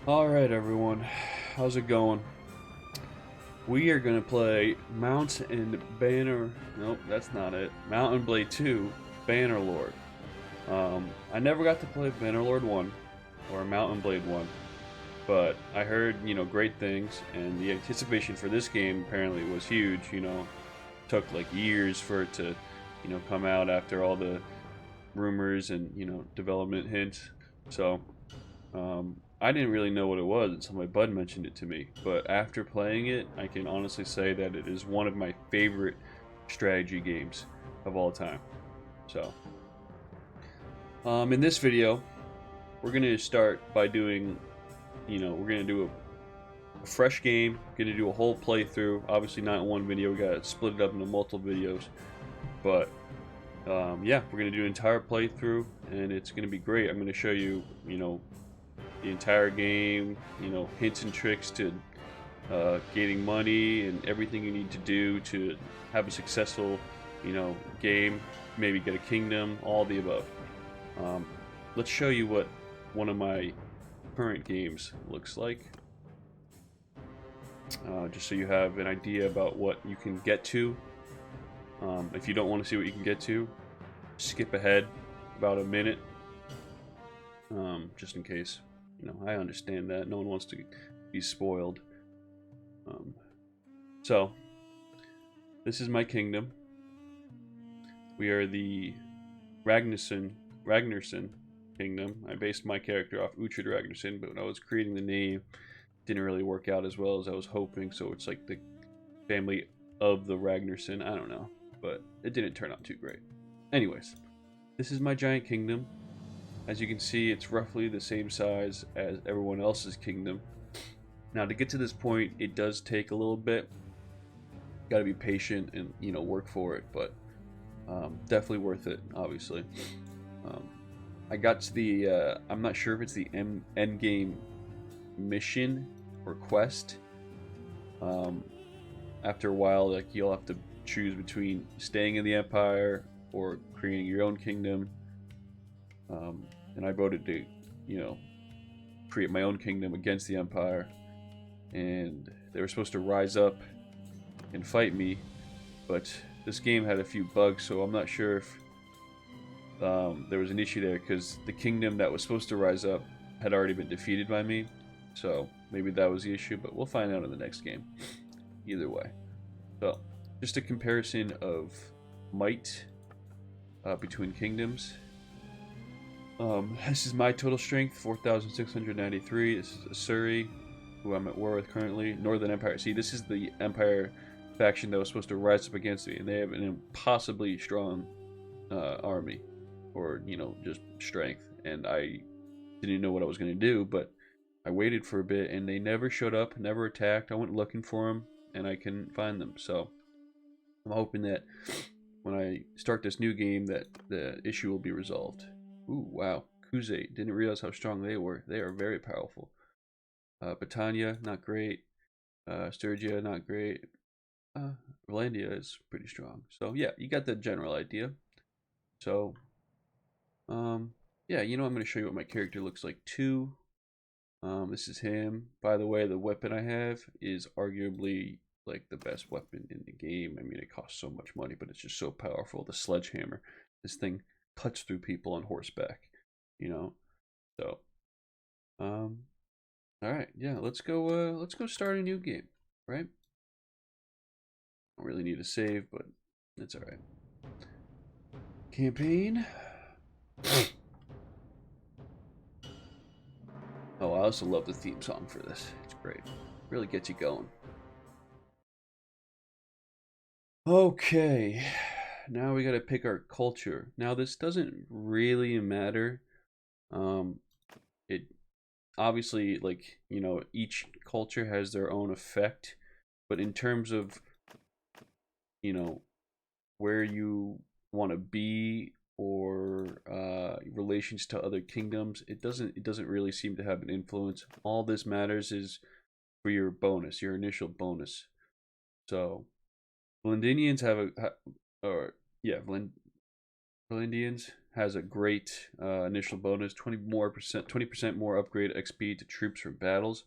Alright everyone, how's it going? We are gonna play Mount and Banner, nope, that's not it. Mount and Blade 2, Bannerlord. I never got to play Bannerlord 1, or Mount and Blade 1, but I heard, great things, and the anticipation for this game apparently was huge, took like years for it to, come out after all the rumors and, development hints. So, I didn't really know what it was until my bud mentioned it to me. But after playing it, I can honestly say that it is one of my favorite strategy games of all time. So, in this video, we're gonna start by doing, we're gonna do a fresh game. Gonna do a whole playthrough. Obviously, not in one video. We gotta split it up into multiple videos. But yeah, we're gonna do an entire playthrough, and it's gonna be great. I'm gonna show you, the entire game, hints and tricks to gaining money and everything you need to do to have a successful, game. Maybe get a kingdom, all the above. Um, let's show you what one of my current games looks like, just so you have an idea about what you can get to. If you don't want to see what you can get to, skip ahead about a minute, just in case. I understand that no one wants to be spoiled. Um, so, this is my kingdom. We are the Ragnarsson kingdom. I based my character off Uhtred Ragnarsson, but when I was creating the name, it didn't really work out as well as I was hoping. So it's like the family of the Ragnarsson. I don't know, but it didn't turn out too great. Anyways, this is my giant kingdom. As you can see, it's roughly the same size as everyone else's kingdom. Now, to get to this point, it does take a little bit. Got to be patient and work for it, but definitely worth it. Obviously, um, I got to the. I'm not sure if it's the end game mission or quest. Um, After a while, like you'll have to choose between staying in the Empire or creating your own kingdom. And I voted to, you know, create my own kingdom against the Empire, and they were supposed to rise up and fight me, but this game had a few bugs, so I'm not sure if there was an issue there because the kingdom that was supposed to rise up had already been defeated by me, so maybe that was the issue, but we'll find out in the next game. Either way, so just a comparison of might between kingdoms. This is my total strength, 4,693. This is Surrey, who I'm at war with currently. Northern Empire. See, this is the Empire faction that was supposed to rise up against me, and they have an impossibly strong army, or just strength. And I didn't know what I was going to do, but I waited for a bit, and they never showed up, never attacked. I went looking for them, and I couldn't find them. So I'm hoping that when I start this new game, that the issue will be resolved. Ooh, wow. Kuze, didn't realize how strong they were. They are very powerful. Britannia, not great. Sturgia, not great. Rolandia is pretty strong. So yeah, you got the general idea. So, yeah, I'm going to show you what my character looks like too. This is him. By the way, the weapon I have is arguably like the best weapon in the game. I mean, it costs so much money, but it's just so powerful. The sledgehammer. This thing cuts through people on horseback. You know. So, um, all right, yeah, let's go. Let's go start a new game, right? Don't really need a save, but it's all right. Campaign. Oh, I also love the theme song for this. It's great. Really gets you going. Okay, now we got to pick our culture. Now this doesn't really matter. Um, it obviously, like, each culture has their own effect, but in terms of, you know where you want to be, or relations to other kingdoms, it doesn't really seem to have an influence. All this matters is for your bonus, your initial bonus. So Valendinians have a or yeah, Indians has a great initial bonus, 20% more upgrade XP to troops from battles.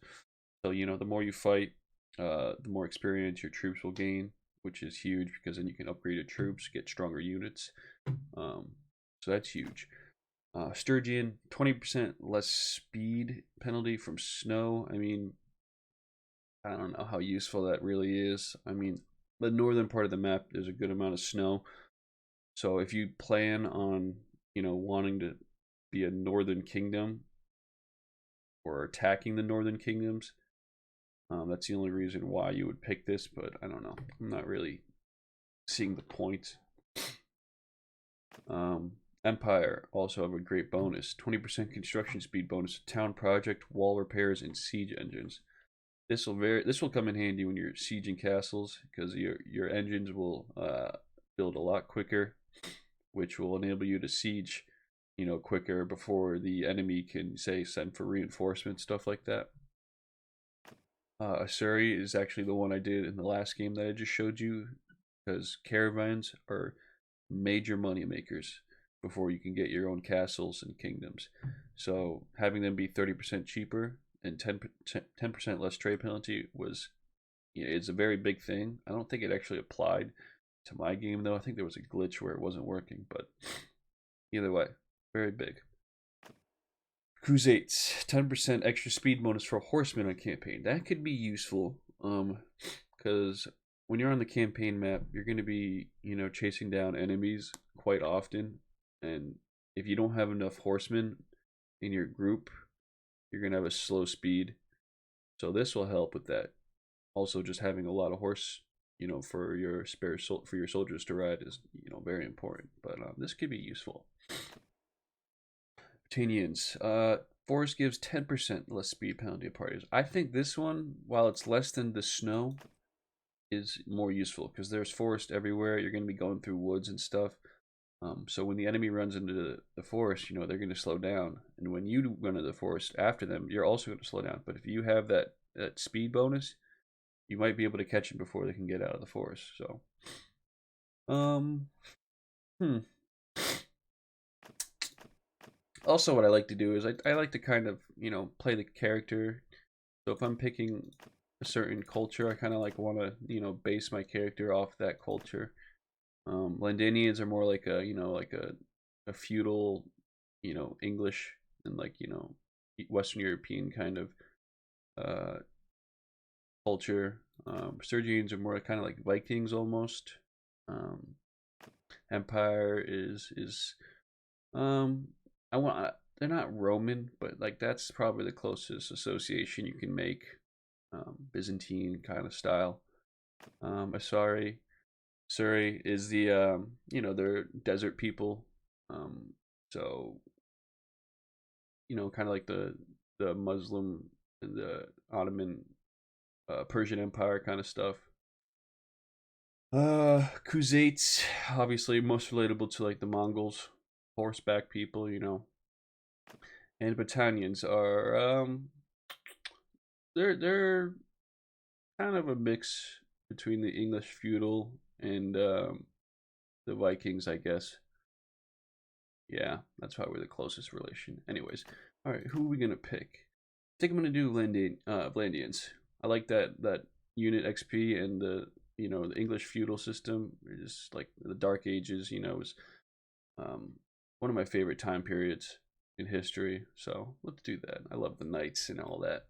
So you know, the more you fight, the more experience your troops will gain, which is huge because then you can upgrade your troops, get stronger units. So that's huge. Sturgeon, 20% less speed penalty from snow. I mean, I don't know how useful that really is. I mean, the northern part of the map, there's a good amount of snow. So if you plan on, you know, wanting to be a northern kingdom or attacking the northern kingdoms, that's the only reason why you would pick this. But I don't know. I'm not really seeing the point. Empire also have a great bonus: 20% construction speed bonus to town project, wall repairs, and siege engines. This will come in handy when you're sieging castles because your engines will build a lot quicker, which will enable you to siege, you know, quicker before the enemy can say send for reinforcements, stuff like that. Asuri is actually the one I did in the last game that I just showed you because caravans are major money makers before you can get your own castles and kingdoms. So having them be 30% cheaper and 10% less trade penalty was, you know, it's a very big thing. I don't think it actually applied to my game though. I think there was a glitch where it wasn't working, but either way, very big. Crusates, 10% extra speed bonus for horsemen on campaign. That could be useful, because when you're on the campaign map, you're going to be, you know, chasing down enemies quite often, and if you don't have enough horsemen in your group, you're going to have a slow speed. So this will help with that. Also, just having a lot of horse, you know, for your for your soldiers to ride is, you know, very important. But this could be useful. Tanians. Forest gives 10% less speed penalty to parties. I think this one, while it's less than the snow, is more useful because there's forest everywhere. You're going to be going through woods and stuff. So when the enemy runs into the forest, you know, they're going to slow down. And when you run into the forest after them, you're also going to slow down. But if you have that speed bonus, you might be able to catch them before they can get out of the forest. So, Also, what I like to do is I like to kind of, you know, play the character. So if I'm picking a certain culture, I kind of like want to, you know, base my character off that culture. Londinians are more like a, you know, like a feudal, you know, English and like, you know, Western European kind of culture. Sergians are more kind of like Vikings almost. Empire is I want they're not Roman, but like that's probably the closest association you can make. Byzantine kind of style. Asari Surrey is the you know, they're desert people. So you know, kind of like the Muslim and the Ottoman Persian Empire kind of stuff. Khuzaits, obviously most relatable to like the Mongols, horseback people, you know. And Battanians are they're kind of a mix between the English feudal and the Vikings, I guess. Yeah, that's probably the closest relation. Anyways, all right, who are we gonna pick? I think I'm gonna do Vlandians. I like that unit XP and the, you know, the English feudal system. Is like the Dark Ages. You know, was one of my favorite time periods in history. So let's do that. I love the knights and all that.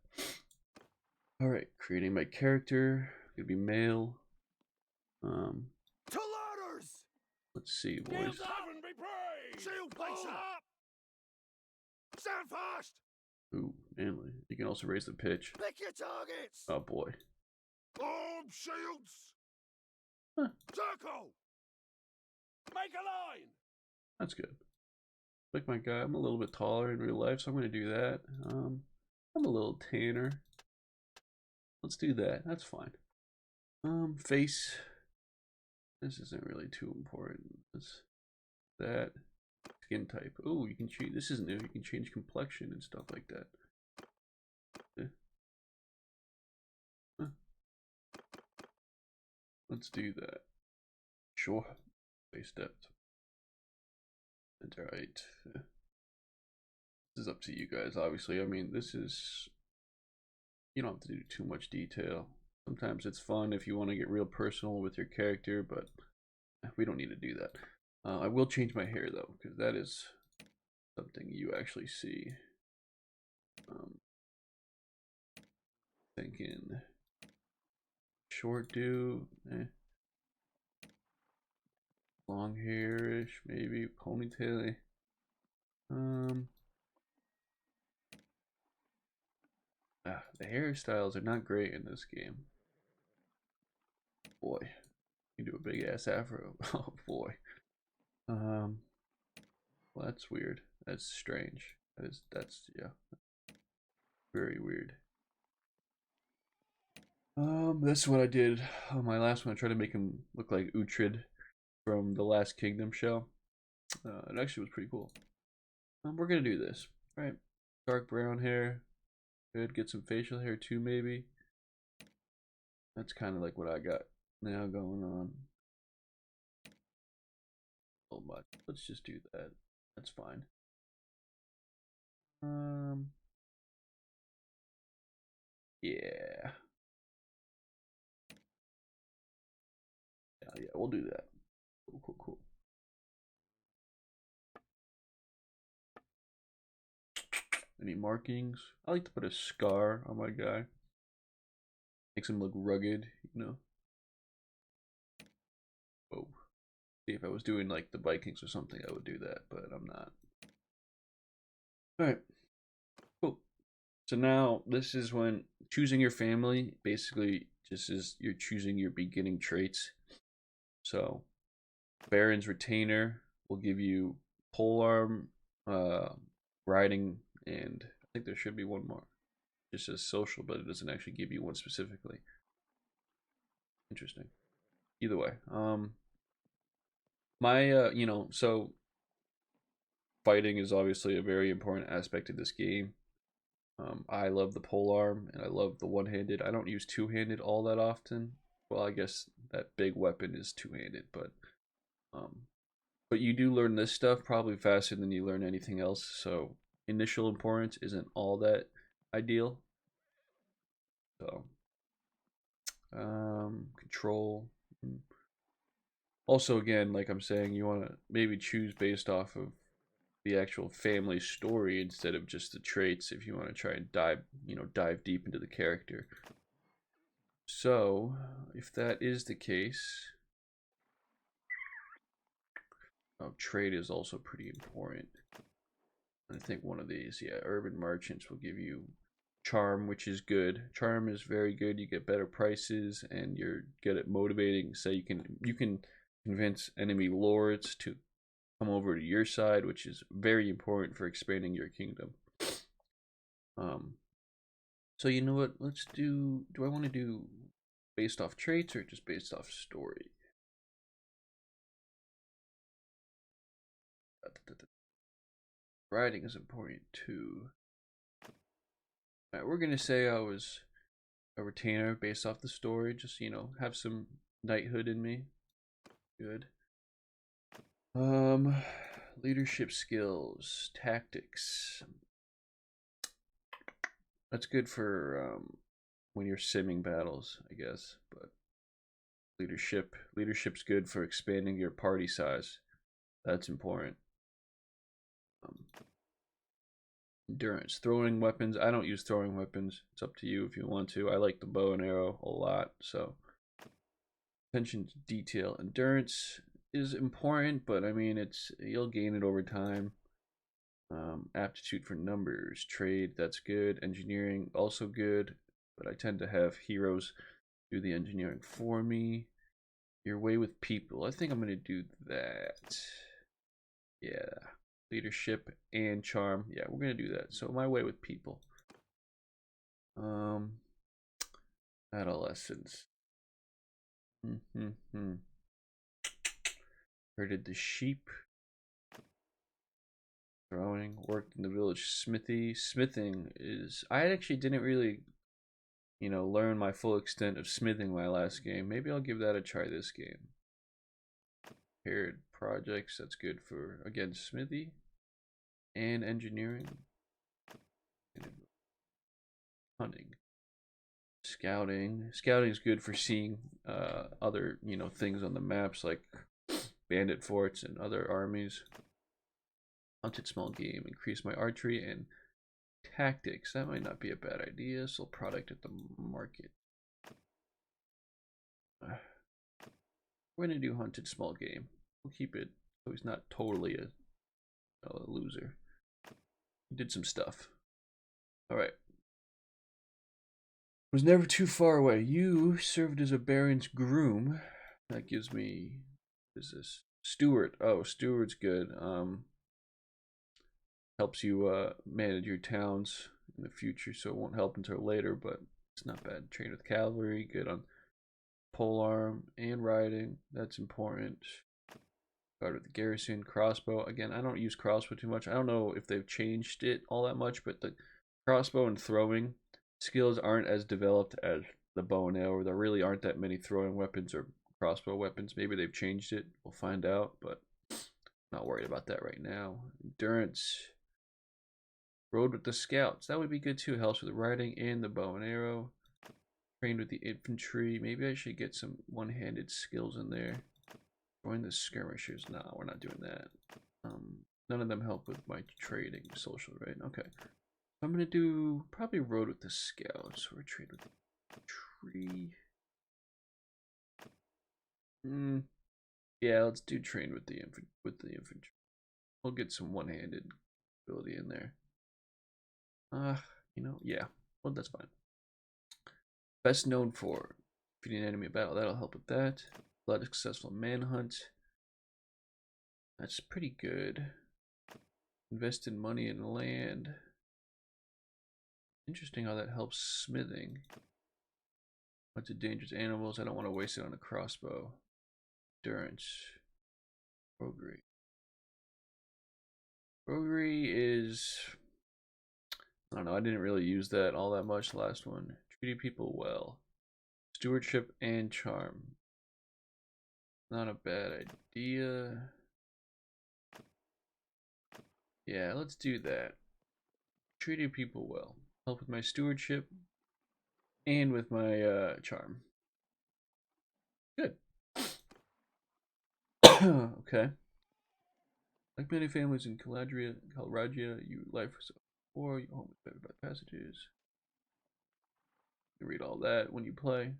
All right, creating my character. Gonna be male. Um, let's see, boys. Stand fast! Ooh, manly. You can also raise the pitch. Pick your targets! Oh boy. Arm shields! Huh, Circle! Make a line! that's good. Like my guy, I'm a little bit taller in real life, so I'm gonna do that. I'm a little tanner. Let's do that. That's fine. Face. This isn't really too important. Let's that. Skin type. Oh, you can change. This is new. You can change complexion and stuff like that. Yeah. Huh. Let's do that. Sure. Face depth. Alright. This is up to you guys, obviously. I mean, this is... You don't have to do too much detail. Sometimes it's fun if you want to get real personal with your character, but we don't need to do that. I will change my hair, though, because that is something you actually see. Thinking... Short do... Long hairish, maybe. Ponytail. The hairstyles are not great in this game. Boy, you do a big ass afro. Oh boy. Well, that's weird. That's strange. That's yeah, very weird. That's what I did on my last one. I tried to make him look like Uhtred from the Last Kingdom show. It actually was pretty cool. We're gonna do this, right? Dark brown hair. Good. Get some facial hair too, maybe. That's kind of like what I got now going on. Oh much. Let's just do that. That's fine. Yeah. Yeah, we'll do that. Cool. Any markings? I like to put a scar on my guy. Makes him look rugged, you know. Whoa. See, if I was doing like the Vikings or something, I would do that, but I'm not. Alright. Cool. So now this is when choosing your family basically just is you're choosing your beginning traits. So Baron's Retainer will give you polearm, riding, and I think there should be one more. It just says social, but it doesn't actually give you one specifically. Interesting. Either way, my so fighting is obviously a very important aspect of this game. I love the polearm and I love the one-handed. I don't use two-handed all that often. Well, I guess that big weapon is two-handed, but you do learn this stuff probably faster than you learn anything else. So initial importance isn't all that ideal. So control. Also, again, like I'm saying, you want to maybe choose based off of the actual family story instead of just the traits if you want to try and dive deep into the character. So, if that is the case, trade is also pretty important. I think one of these, yeah, urban merchants will give you charm, which is good. Charm is very good. You get better prices and you're good at motivating. So you can convince enemy lords to come over to your side, which is very important for expanding your kingdom. So you know what? Let's do I want to do based off traits or just based off story? Writing is important too. Alright, we're gonna say I was a retainer based off the story, just have some knighthood in me. Good. Leadership skills, tactics. That's good for when you're simming battles, I guess. But leadership's good for expanding your party size. That's important. Endurance, throwing weapons. I don't use throwing weapons. It's up to you if you want to. I like the bow and arrow a lot. So attention to detail. Endurance is important, but I mean you'll gain it over time. Aptitude for numbers, trade, that's good. Engineering, also good, but I tend to have heroes do the engineering for me. Your way with people, I think I'm gonna do that. Yeah, leadership and charm. Yeah, we're gonna do that. So my way with people. Adolescence. Herded the sheep. Throwing, worked in the village smithy. Smithing is, I actually didn't really learn my full extent of smithing my last game. Maybe I'll give that a try this game. Paired projects. That's good for, again, smithy and engineering. And hunting. Scouting. Scouting is good for seeing other, things on the maps like bandit forts and other armies. Hunted small game. Increase my archery and tactics. That might not be a bad idea. Sell product at the market. We're gonna do hunted small game. We'll keep it so he's not totally a loser. He did some stuff. All right. Was never too far away. You served as a baron's groom. That gives me, what is this? Steward. Oh, steward's good. Helps you manage your towns in the future, so it won't help until later, but it's not bad. Trained with cavalry, good on polearm and riding. That's important. Guard with the garrison, crossbow. Again, I don't use crossbow too much. I don't know if they've changed it all that much, but the crossbow and throwing skills aren't as developed as the bow and arrow. There really aren't that many throwing weapons or crossbow weapons. Maybe they've changed it. We'll find out, but not worried about that right now. Endurance. Rode with the scouts. That would be good too. Helps with the riding and the bow and arrow. Trained with the infantry. Maybe I should get some one-handed skills in there. Join the skirmishers. No, we're not doing that. None of them help with my trading social, right? Okay. I'm gonna do probably rode with the scouts or trade with the tree. Yeah, let's do train with the infantry. We'll get some one-handed ability in there. Yeah. Well, that's fine. Best known for defeating an enemy battle. That'll help with that. A lot of successful manhunt. That's pretty good. Invested money in land. Interesting how that helps smithing. Bunch of dangerous animals. I don't want to waste it on a crossbow. Endurance. Roguery. Roguery is... I don't know. I didn't really use that all that much last one. Treating people well. Stewardship and charm. Not a bad idea. Yeah, let's do that. Treating people well. Help with my stewardship and with my charm. Good. Okay. Like many families in Caladragia, you life was poor, your home was better by passages. You read all that when you play.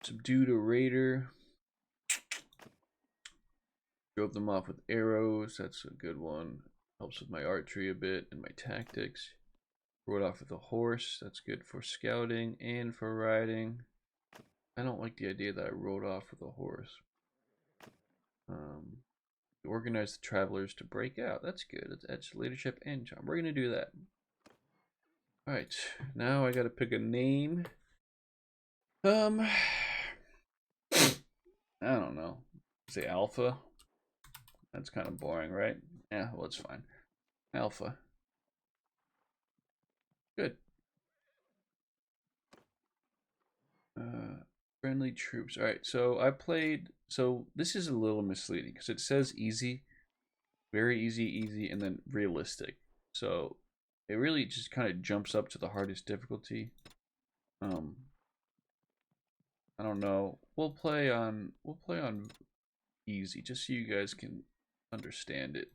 Subdued a raider. Drove them off with arrows. That's a good one. Helps with my archery a bit and my tactics. Rode off with a horse. That's good for scouting and for riding. I don't like the idea that I rode off with a horse. Organize the travelers to break out. That's good. That's leadership and charm. We're gonna do that. All right. Now I gotta pick a name. I don't know. Say Alpha. That's kind of boring, right? Yeah, well, it's fine. Alpha. Good. Friendly troops. All right, so I played. So this is a little misleading because it says easy, very easy, easy, and then realistic. So it really just kind of jumps up to the hardest difficulty. I don't know. We'll play on easy just so you guys can understand it.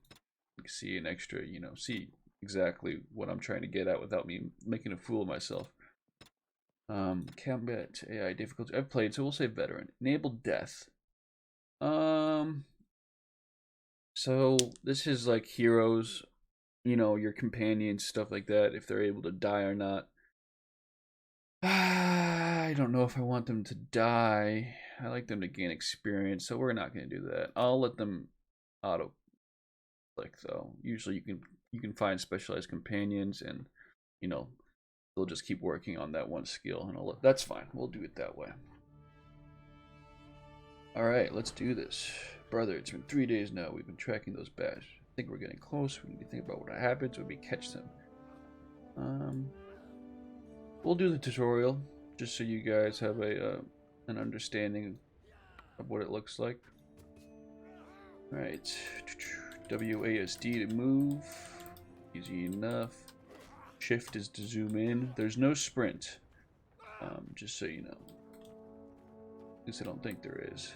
See an extra, see exactly what I'm trying to get at without me making a fool of myself. Combat AI difficulty. I've played, so we'll say veteran. Enable death. So this is like heroes, your companions, stuff like that, if they're able to die or not. I don't know if I want them to die. I like them to gain experience, so we're not going to do that. I'll let them auto click though. Usually you can find specialized companions, and they'll just keep working on that one skill, and that's fine. We'll do it that way. All right, let's do this, brother. It's been 3 days now. We've been tracking those bats. I think we're getting close. We need to think about what happens when we catch them. We'll do the tutorial just so you guys have an understanding of what it looks like. Alright. WASD to move. Easy enough. Shift is to zoom in. There's no sprint. Just so you know. At least I don't think there is.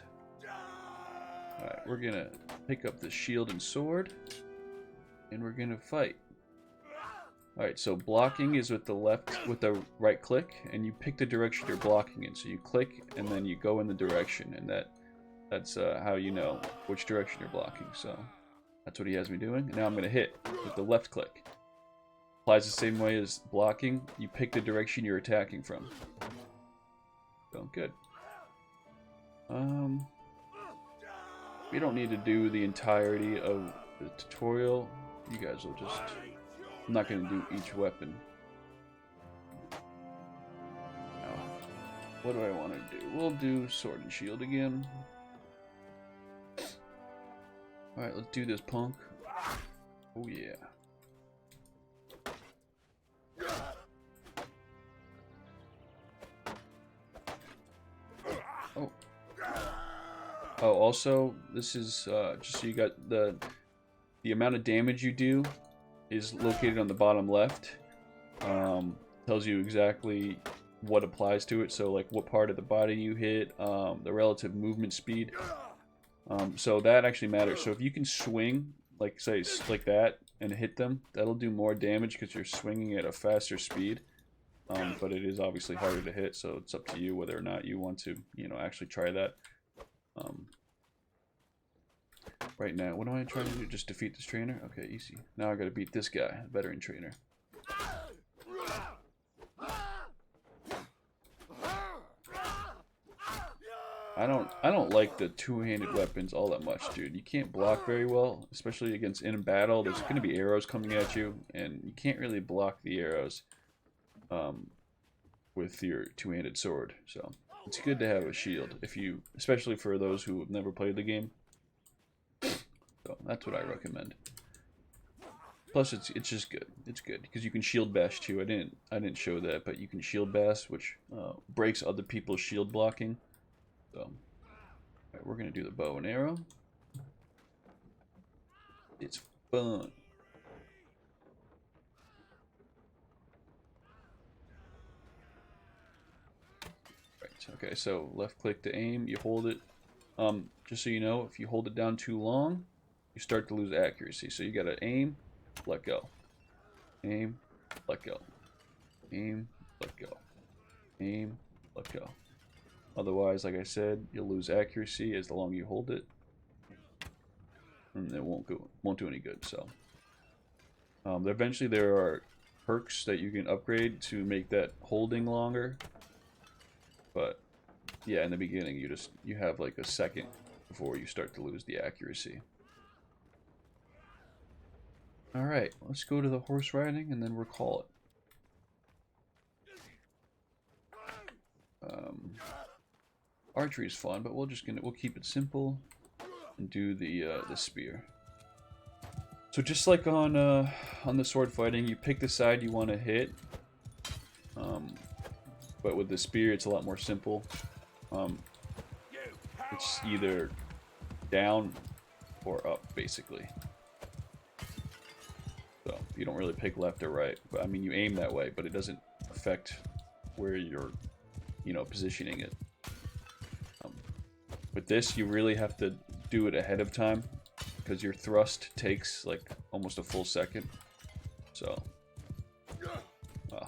Alright, we're gonna pick up the shield and sword. And we're gonna fight. Alright, so blocking is with the right click, and you pick the direction you're blocking in. So you click, and then you go in the direction, and that's how you know which direction you're blocking. So that's what he has me doing. And now I'm going to hit with the left click. Applies the same way as blocking. You pick the direction you're attacking from. So good. We don't need to do the entirety of the tutorial. You guys will just... I'm not going to do each weapon. Now, what do I want to do? We'll do sword and shield again. Alright, let's do this, punk. Oh, yeah. Oh. Oh, also, this is, just so you got the amount of damage you do is located on the bottom left. Tells you exactly what applies to it, so like what part of the body you hit, the relative movement speed. So that actually matters. So if you can swing, like say like that, and hit them, that'll do more damage because you're swinging at a faster speed. But it is obviously harder to hit, so it's up to you whether or not you want to, actually try that. Right now, what am I trying to do? Just defeat this trainer? Okay, easy. Now I gotta beat this guy, veteran trainer. I don't like the two-handed weapons all that much, dude. You can't block very well, especially against in battle. There's gonna be arrows coming at you, and you can't really block the arrows with your two-handed sword. So it's good to have a shield, especially for those who have never played the game. So that's what I recommend. Plus, it's just good. It's good because you can shield bash too. I didn't show that, but you can shield bash, which breaks other people's shield blocking. So, all right, we're gonna do the bow and arrow. It's fun. Right. Okay. So left click to aim. You hold it. Just so you know, if you hold it down too long, you start to lose accuracy. So you gotta aim, let go. Aim, let go. Aim, let go. Aim, let go. Otherwise, like I said, you'll lose accuracy as the longer you hold it, and it won't do any good. So, eventually there are perks that you can upgrade to make that holding longer. But yeah, in the beginning, you have like a second before you start to lose the accuracy. All right, let's go to the horse riding, and then we'll call it. Archery is fun, but we'll keep it simple and do the spear. So just like on the sword fighting, you pick the side you want to hit. But with the spear, it's a lot more simple. It's either down or up, basically. So you don't really pick left or right. But I mean, you aim that way, but it doesn't affect where you're, positioning it. With this, you really have to do it ahead of time because your thrust takes like almost a full second. So,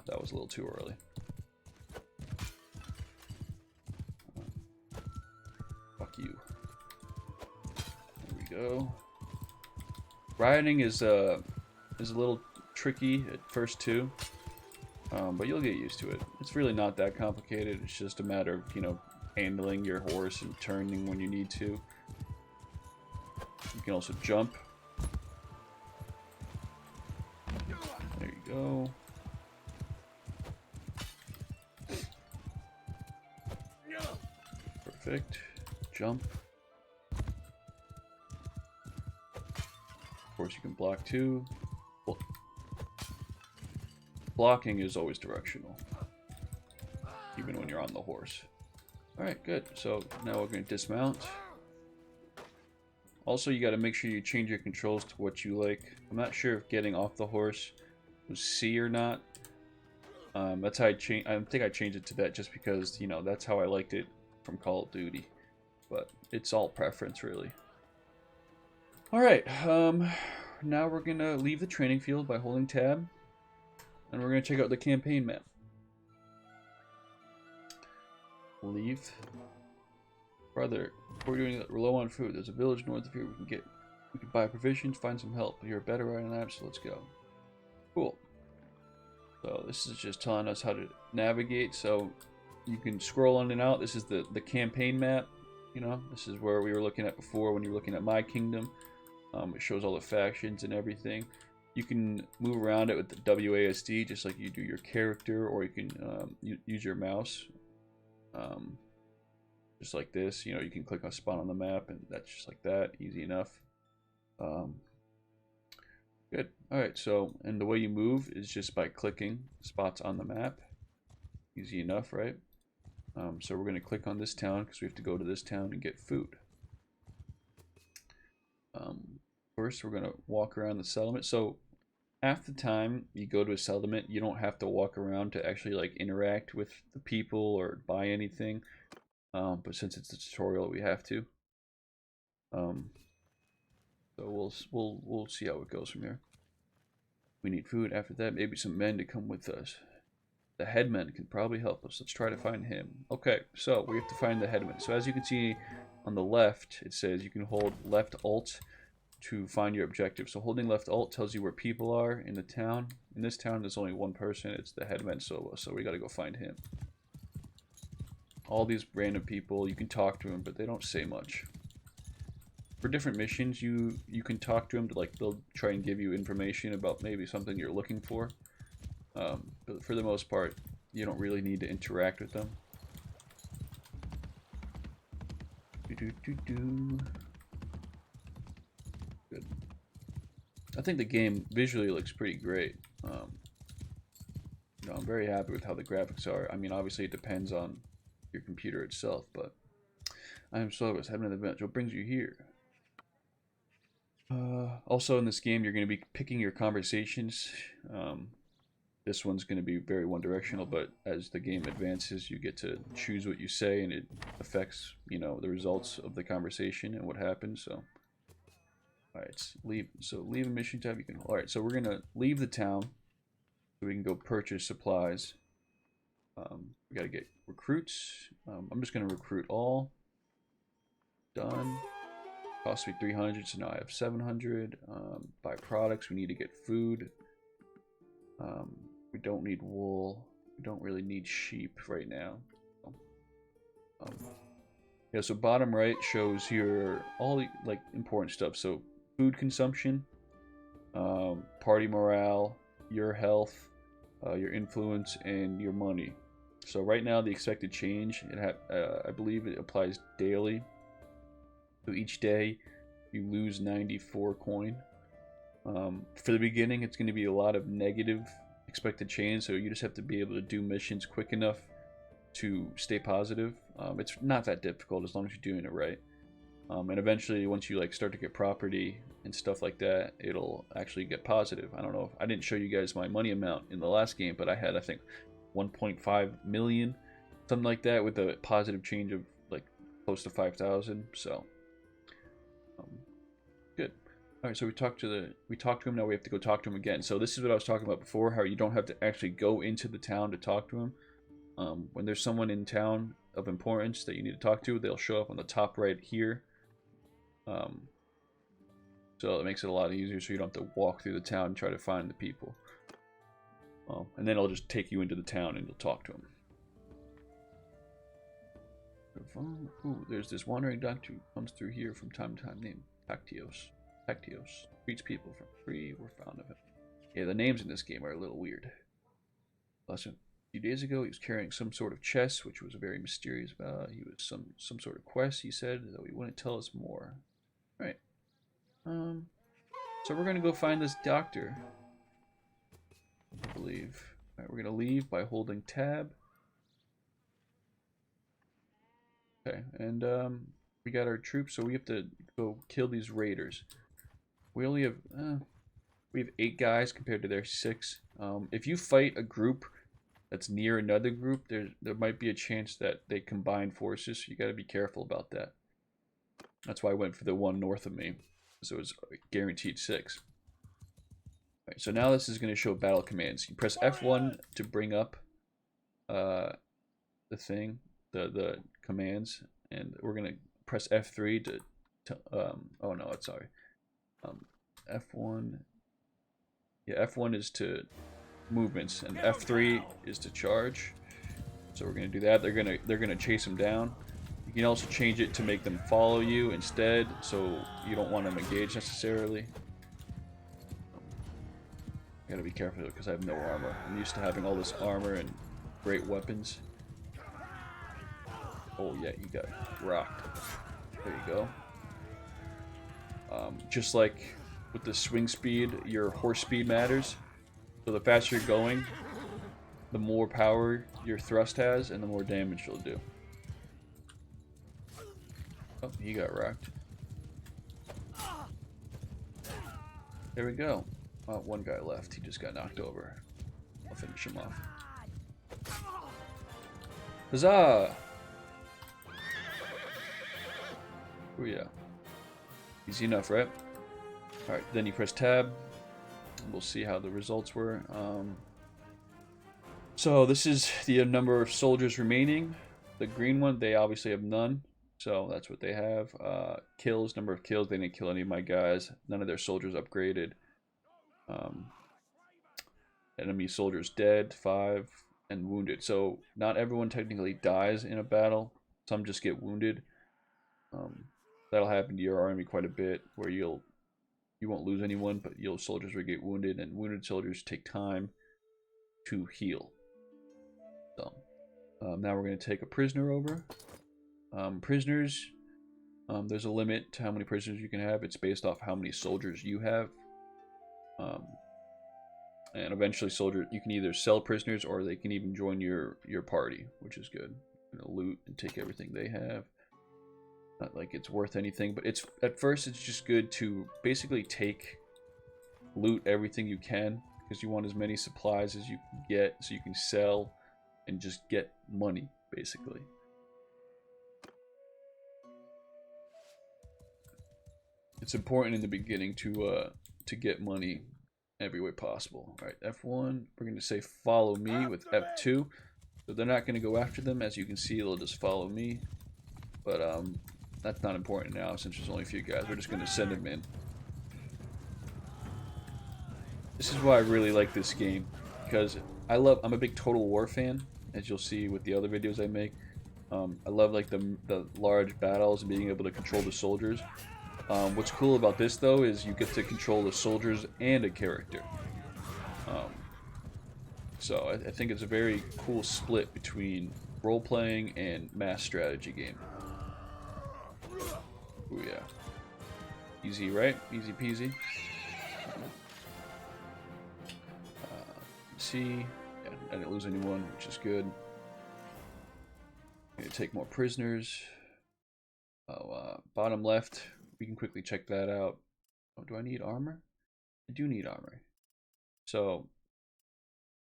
that was a little too early. Fuck you. There we go. Riding is a little tricky at first too, but you'll get used to it. It's really not that complicated. It's just a matter of handling your horse and turning when you need to. You can also jump. There you go. Perfect. Jump. Of course, you can block too. Blocking is always directional, even when you're on the horse. Alright, good. So now we're going to dismount. Also, you got to make sure you change your controls to what you like. I'm not sure if getting off the horse was C or not. That's how I change. I think I changed it to that just because, you know, that's how I liked it from Call of Duty. But it's all preference, really. Alright, now we're gonna leave the training field by holding tab. And we're gonna check out the campaign map. Leave. Brother, we're doing it. We're low on food. There's a village north of here we can buy provisions, find some help. You're a better rider than I am, so let's go. Cool. So this is just telling us how to navigate. So you can scroll in and out. This is the campaign map. You know, this is where we were looking at before when you were looking at My Kingdom. It shows all the factions and everything. You can move around it with the WASD just like you do your character, or you can use your mouse. Just like this, you know, you can click on a spot on the map, and that's just like that, easy enough. Good. Alright, so, and the way you move is just by clicking spots on the map. Easy enough, right? So we're going to click on this town because we have to go to this town and get food. First, we're going to walk around the settlement. So half the time you go to a settlement, you don't have to walk around to actually like interact with the people or buy anything. But since it's a tutorial, we have to. So we'll see how it goes from here. We need food. After that, maybe some men to come with us. The headman can probably help us. Let's try to find him. Okay, so we have to find the headman. So as you can see on the left, it says you can hold left alt to find your objective. So holding left alt tells you where people are in the town. In this town, there's only one person. It's the headman, so we got to go find him. All these random people, you can talk to them, but they don't say much. For different missions, you can talk to them to, like, they'll try and give you information about maybe something you're looking for. But for the most part, you don't really need to interact with them. Good. I think the game visually looks pretty great. You know, I'm very happy with how the graphics are. I mean, obviously it depends on your computer itself, but I am Slovis, having an adventure. What brings you here? Also in this game, you're going to be picking your conversations. This one's going to be very one-directional, but as the game advances, you get to choose what you say, and it affects, you know, the results of the conversation and what happens. So, all right, leave. So leave a mission tab. You can. All right, so we're going to leave the town, so we can go purchase supplies. We got to get recruits. I'm just going to recruit all. Done. Cost me 300, so now I have 700. Buy products. We need to get food. We don't need wool. We don't really need sheep right now. Yeah, so bottom right shows your all the like important stuff. So food consumption, party morale, your health, your influence, and your money. So right now the expected change, I believe it applies daily. So each day you lose 94 coin. For the beginning, it's going to be a lot of negative expected change, so you just have to be able to do missions quick enough to stay positive. It's not that difficult as long as you're doing it right. And eventually, once you like start to get property and stuff like that, it'll actually get positive. I don't know. I didn't show you guys my money amount in the last game, but I had, I think, 1.5 million, something like that, with a positive change of like close to 5,000. So, good. All right, so we talked to him. Now we have to go talk to him again. So this is what I was talking about before, how you don't have to actually go into the town to talk to him. When there's someone in town of importance that you need to talk to, they'll show up on the top right here. So it makes it a lot easier, so you don't have to walk through the town and try to find the people. And then it'll just take you into the town and you'll talk to him. Ooh, there's this wandering doctor who comes through here from time to time named Tactios. Treats people for free. We're fond of him. Yeah, the names in this game are a little weird. Lesson. A few days ago, he was carrying some sort of chest, which was very mysterious. He was some sort of quest, he said, though he wouldn't tell us more. All right. So we're gonna go find this doctor, I believe. All right, we're gonna leave by holding tab. Okay, and we got our troops, so we have to go kill these raiders. We only have we have 8 guys compared to their 6. If you fight a group that's near another group, there might be a chance that they combine forces. So you got to be careful about that. That's why I went for the one north of me, so it was guaranteed 6. All right, so now this is going to show battle commands. You press F1 to bring up the thing, the commands, and we're going to press F3 to oh no, it's sorry. F1. Yeah, F1 is to movements, and F3 is to charge. So we're gonna do that. They're gonna chase them down. You can also change it to make them follow you instead, so you don't want them engaged necessarily. Gotta be careful because I have no armor. I'm used to having all this armor and great weapons. Oh yeah, you got rocked. There you go. Just like with the swing speed, your horse speed matters. So the faster you're going, the more power your thrust has, and the more damage you'll do. Oh, he got rocked. There we go. Oh, one guy left. He just got knocked over. I'll finish him off. Huzzah! Oh yeah. Easy enough, right? Alright, then you press tab. We'll see how the results were. So this is the number of soldiers remaining. The green one, they obviously have none. So that's what they have. Kills, number of kills. They didn't kill any of my guys. None of their soldiers upgraded. Enemy soldiers dead, 5, and wounded. So not everyone technically dies in a battle. Some just get wounded. That'll happen to your army quite a bit, where you won't lose anyone, but your soldiers will get wounded, and wounded soldiers take time to heal. So now we're going to take a prisoner over. Prisoners, there's a limit to how many prisoners you can have. It's based off how many soldiers you have. And eventually you can either sell prisoners or they can even join your party, which is good. You're gonna loot and take everything they have. Not like it's worth anything, but at first it's just good to basically loot everything you can, because you want as many supplies as you can get so you can sell and just get money, basically. It's important in the beginning to get money every way possible. All right, F1, we're going to say follow me with F2. So they're not going to go after them. As you can see, they'll just follow me. But that's not important now since there's only a few guys. We're just going to send them in. This is why I really like this game, because I'm a big Total War fan, as you'll see with the other videos I make. I love like the large battles and being able to control the soldiers. What's cool about this though is you get to control the soldiers and a character. So I think it's a very cool split between role-playing and mass strategy game. Oh yeah. Easy, right? Easy peasy. See, yeah, I didn't lose anyone, which is good. I'm gonna take more prisoners. Bottom left, we can quickly check that out. Oh, do I need armor? I do need armor. So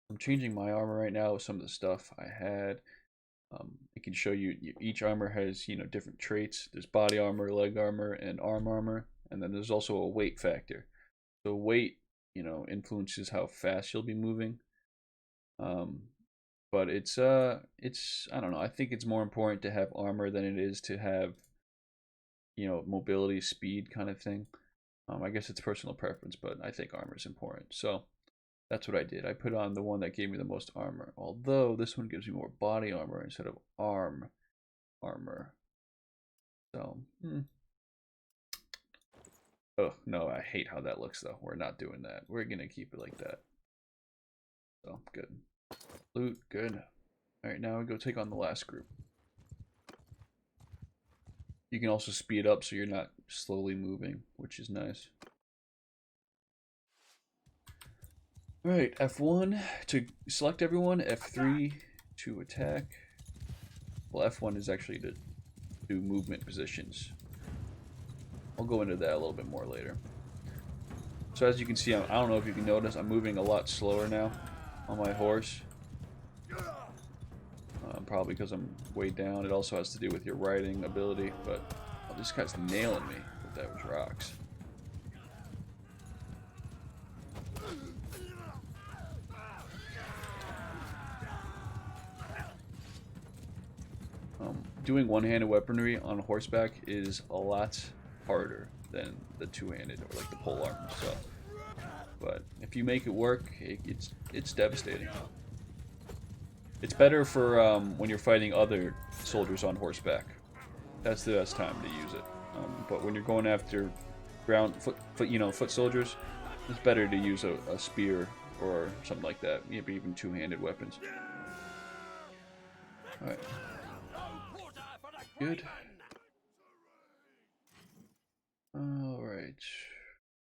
I'm changing my armor right now with some of the stuff I had. I can show you each armor has, different traits. There's body armor, leg armor, and arm armor, and then there's also a weight factor. So weight, influences how fast you'll be moving. But it's I don't know. I think it's more important to have armor than it is to have, mobility, speed kind of thing. I guess it's personal preference, but I think armor is important. So that's what I did. I put on the one that gave me the most armor. Although this one gives me more body armor instead of arm armor. So, oh, no, I hate how that looks though. We're not doing that. We're going to keep it like that. So, good. Loot, good. Alright, now we go take on the last group. You can also speed up so you're not slowly moving, which is nice. Alright, F1 to select everyone, F3 to attack. Well, F1 is actually to do movement positions. I'll go into that a little bit more later. So as you can see, I don't know if you can notice, I'm moving a lot slower now on my horse. Probably because I'm way down. It also has to do with your riding ability, but oh, this guy's nailing me with those rocks. Doing one-handed weaponry on horseback is a lot harder than the two-handed or like the pole armor stuff. But if you make it work, it's devastating. It's better for when you're fighting other soldiers on horseback. That's the best time to use it. But when you're going after foot soldiers, it's better to use a spear or something like that. Maybe even two-handed weapons. All right. Good. Alright.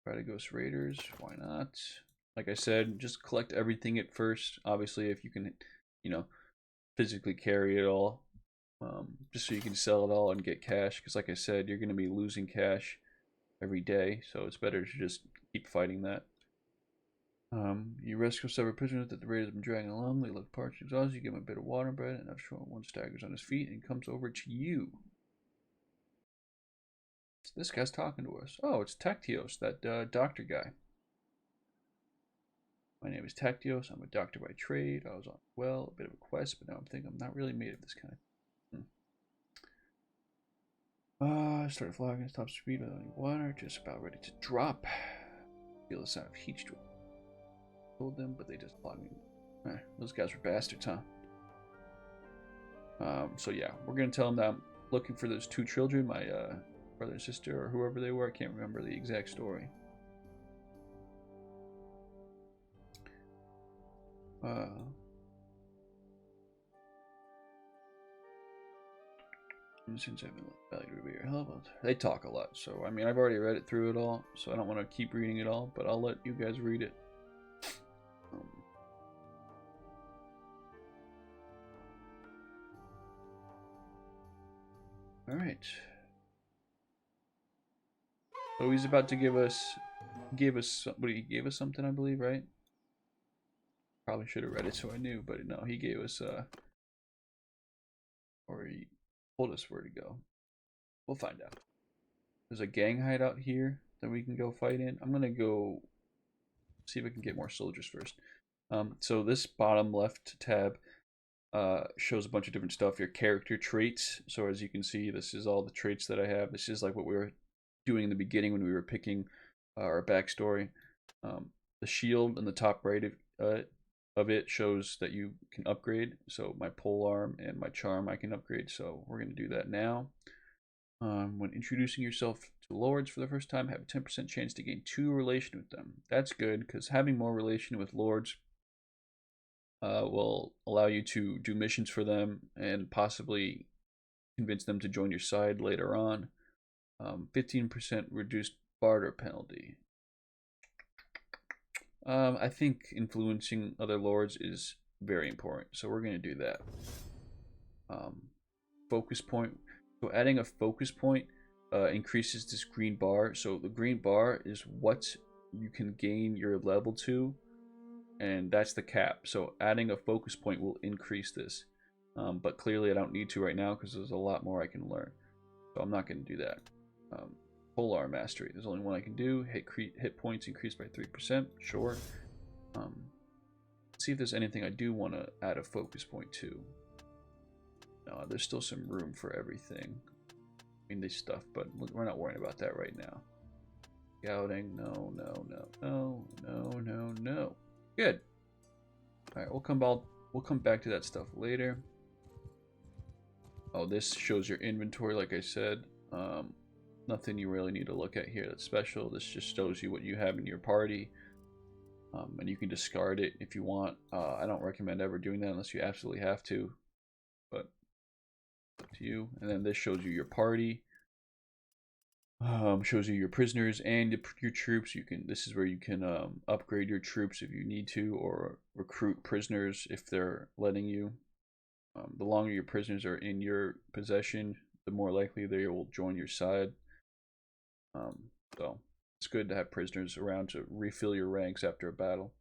Try to Ghost Raiders. Why not? Like I said, just collect everything at first. Obviously, if you can, physically carry it all. Just so you can sell it all and get cash. Because like I said, you're going to be losing cash every day. So it's better to just keep fighting that. You rescue several prisoners that the raiders have been dragging along. They look parched and exhausted. You give them a bit of water and bread, and after one staggers on his feet and comes over to you. So this guy's talking to us. Oh, it's Tactios, that doctor guy. My name is Tactios. I'm a doctor by trade. I was on a bit of a quest, but now I'm thinking I'm not really made of this kind. I started flying at top speed without any water, just about ready to drop. Feel the sound of heat stroke. Told them, but they just plugged me. Those guys were bastards, huh? So yeah, we're gonna tell them that I'm looking for those two children, my brother and sister, or whoever they were. I can't remember the exact story. Since I've been valued to be your help, they talk a lot. So I mean, I've already read it through it all, so I don't want to keep reading it all. But I'll let you guys read it. All right. So he's about to give us something, I believe, right? Probably should have read it so I knew, but no, he gave us or he told us where to go. We'll find out. There's a gang hideout here that we can go fight in. I'm gonna go see if I can get more soldiers first. So this bottom left tab shows a bunch of different stuff. Your character traits. So as you can see, this is all the traits that I have. This is like what we were doing in the beginning when we were picking our backstory. The shield in the top right of it shows that you can upgrade. So my polearm and my charm I can upgrade. So we're going to do that now. When introducing yourself to lords for the first time, have a 10% chance to gain 2 relation with them. That's good because having more relation with lords will allow you to do missions for them and possibly convince them to join your side later on. 15% reduced barter penalty. I think influencing other lords is very important, so we're going to do that. Focus point. So adding a focus point increases this green bar. So the green bar is what you can gain your level to, and that's the cap. So adding a focus point will increase this, but clearly I don't need to right now because there's a lot more I can learn, so I'm not going to do that. Polar mastery, there's only one I can do. Hit points increased by 3%. Sure. Let's see if there's anything I do want to add a focus point to. No, there's still some room for everything in this stuff, but we're not worrying about that right now. Scouting, no. Good. All right, we'll come back to that stuff later. Oh, this shows your inventory, like I said. Nothing you really need to look at here that's special. This just shows you what you have in your party, and you can discard it if you want. I don't recommend ever doing that unless you absolutely have to, but up to you. And then this shows you your party, shows you your prisoners and your troops. This is where you can upgrade your troops if you need to, or recruit prisoners if they're letting you. The longer your prisoners are in your possession, the more likely they will join your side. So it's good to have prisoners around to refill your ranks after a battle.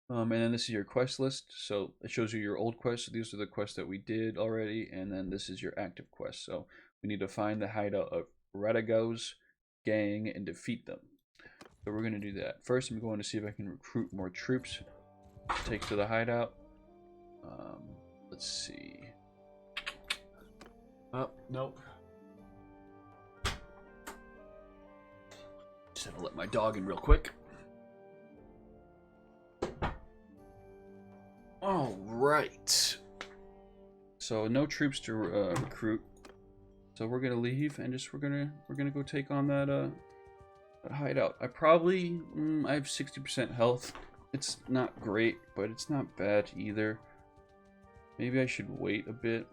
And then this is your quest list. So it shows you your old quests. So these are the quests that we did already. And then this is your active quest. So we need to find the hideout of Radago's gang and defeat them. So we're going to do that. First, I'm going to see if I can recruit more troops to take to the hideout. Let's see. Oh, nope. Just have to let my dog in real quick. All right. So no troops to recruit. So we're gonna leave and just we're gonna go take on that hideout. I probably I have 60% health. It's not great, but it's not bad either. Maybe I should wait a bit.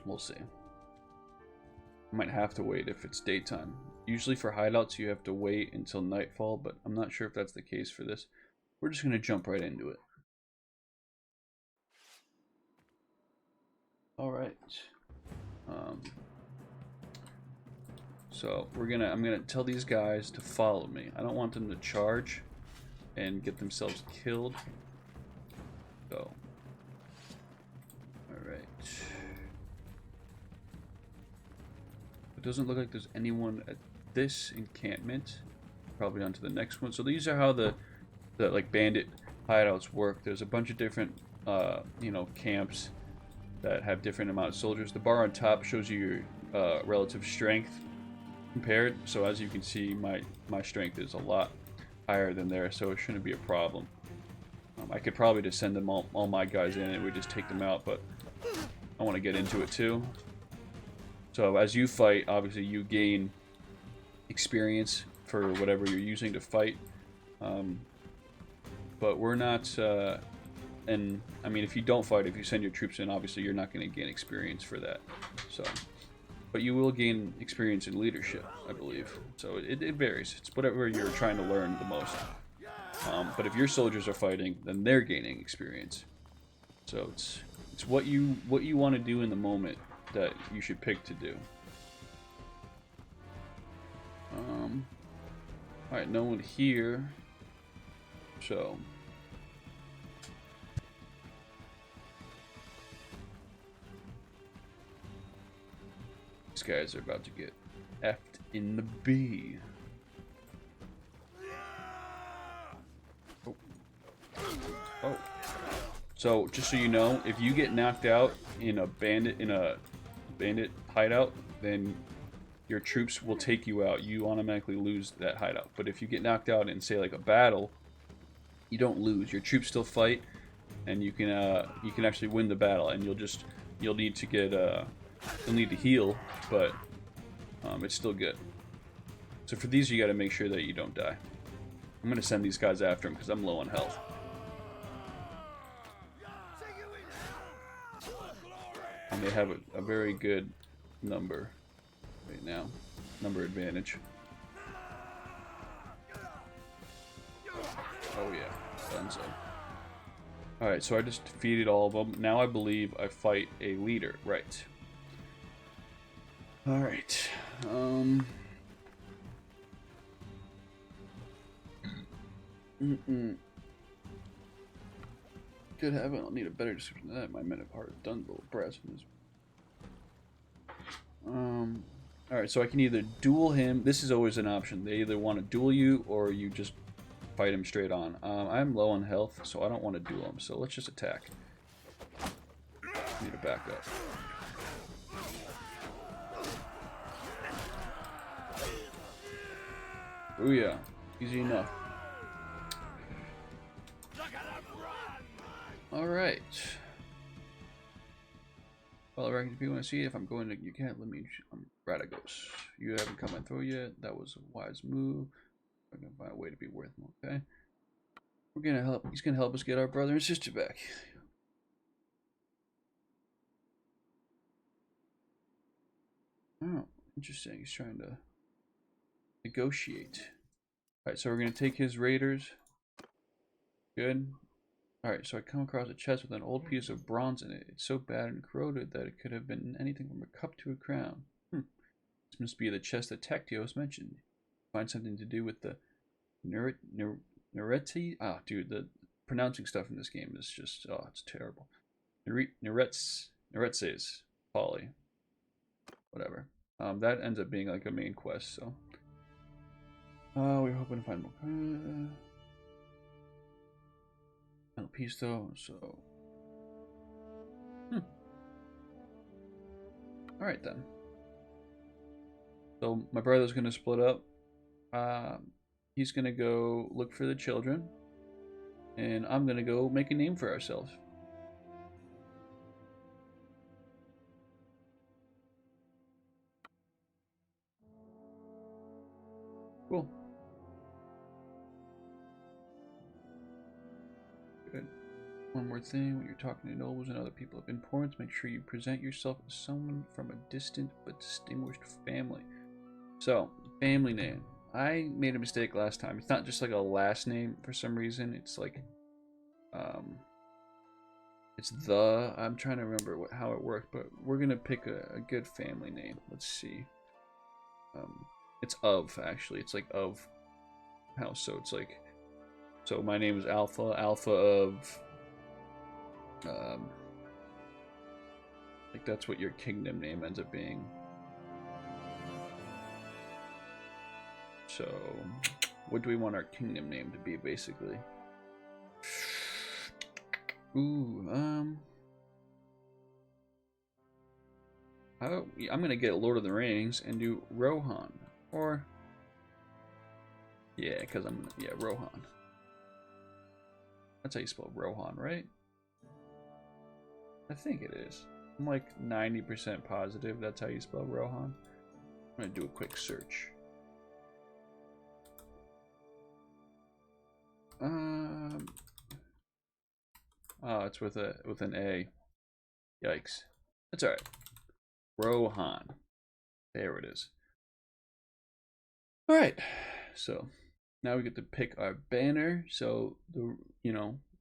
We'll see. I might have to wait if it's daytime. Usually for hideouts you have to wait until nightfall, but I'm not sure if that's the case for this. We're just gonna jump right into it. All right. So I'm gonna tell these guys to follow me. I don't want them to charge and get themselves killed. So, all right. It doesn't look like there's anyone at this encampment. Probably on to the next one. So these are how the like bandit hideouts work. There's a bunch of different you know, camps that have different amount of soldiers. The bar on top shows you your relative strength compared. So as you can see, my strength is a lot higher than theirs, so it shouldn't be a problem. I could probably just send them all my guys in and we just take them out, but I want to get into it too. So as you fight, obviously you gain experience for whatever you're using to fight. But we're not, and I mean, if you don't fight, if you send your troops in, obviously you're not going to gain experience for that. So, but you will gain experience in leadership, I believe. So it varies. It's whatever you're trying to learn the most. But if your soldiers are fighting, then they're gaining experience. So it's what you want to do in the moment that you should pick to do. All right, no one here. So these guys are about to get effed in the B. Oh. So just so you know, if you get knocked out in a bandit hideout, then your troops will take you out. You automatically lose that hideout. But if you get knocked out in, say, like a battle, you don't lose. Your troops still fight, and you can actually win the battle. And you'll need to heal, but it's still good. So for these, you got to make sure that you don't die. I'm gonna send these guys after him because I'm low on health. And they have a very good number right now. Number advantage. Oh yeah, Dunzo. Alright, so I just defeated all of them. Now I believe I fight a leader. Right. Alright. Could have it. I'll need a better description than that. My men of heart done little brass in this. Alright, so I can either duel him. This is always an option. They either want to duel you or you just fight him straight on. I'm low on health, so I don't want to duel him. So let's just attack. Need to back up. Oh yeah, easy enough. Alright. Well, I reckon if you want to see if I'm going to, you can't let me. Radagos. You haven't come in through yet. That was a wise move. I'm gonna find a way to be worth more. Okay. We're gonna help. He's gonna help us get our brother and sister back. Oh, interesting. He's trying to negotiate. Alright, so we're gonna take his raiders. Good. Alright, so I come across a chest with an old piece of bronze in it. It's so bad and corroded that it could have been anything from a cup to a crown. This must be the chest that Tactios mentioned. Find something to do with the Nereti? Ah, dude, the pronouncing stuff in this game is just, oh, it's terrible. Neretses, Polly. Whatever. That ends up being like a main quest, so. We're hoping to find more. Final piece though, so. Alright then. So my brother's gonna split up. He's gonna go look for the children. And I'm gonna go make a name for ourselves. Cool. Good. One more thing, when you're talking to nobles and other people of importance, make sure you present yourself as someone from a distant but distinguished family. So, family name. I made a mistake last time. It's not just like a last name for some reason. It's like, it's the. I'm trying to remember how it worked, but we're gonna pick a good family name. Let's see. It's of actually. It's like of house. So it's like. So my name is Alpha. Alpha of. Like that's what your kingdom name ends up being. So, what do we want our kingdom name to be, basically? Ooh, I'm gonna get Lord of the Rings and do Rohan, or yeah, because Rohan. That's how you spell Rohan, right? I think it is. I'm like 90% positive that's how you spell Rohan. I'm gonna do a quick search. Oh, it's with an A. Yikes. That's alright. Rohan. There it is. Alright. So now we get to pick our banner. So the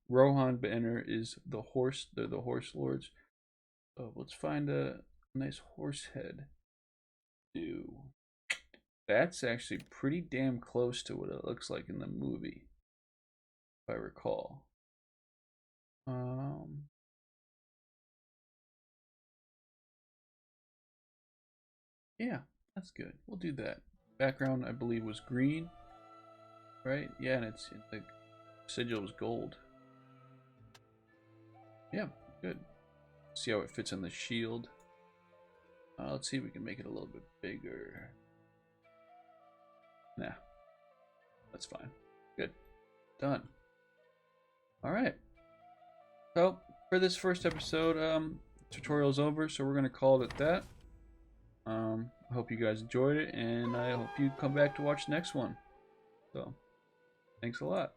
Rohan banner is the horse. They're the horse lords. So let's find a nice horse head. That's actually pretty damn close to what it looks like in the movie, if I recall. Yeah, that's good. We'll do that. Background, I believe, was green, right? Yeah, and the sigil was gold. Yeah, good. See how it fits on the shield. Let's see if we can make it a little bit bigger. Nah, that's fine. Good. Done. Alright. So, for this first episode, tutorial's over, so we're going to call it that. I hope you guys enjoyed it, and I hope you come back to watch the next one. So, thanks a lot.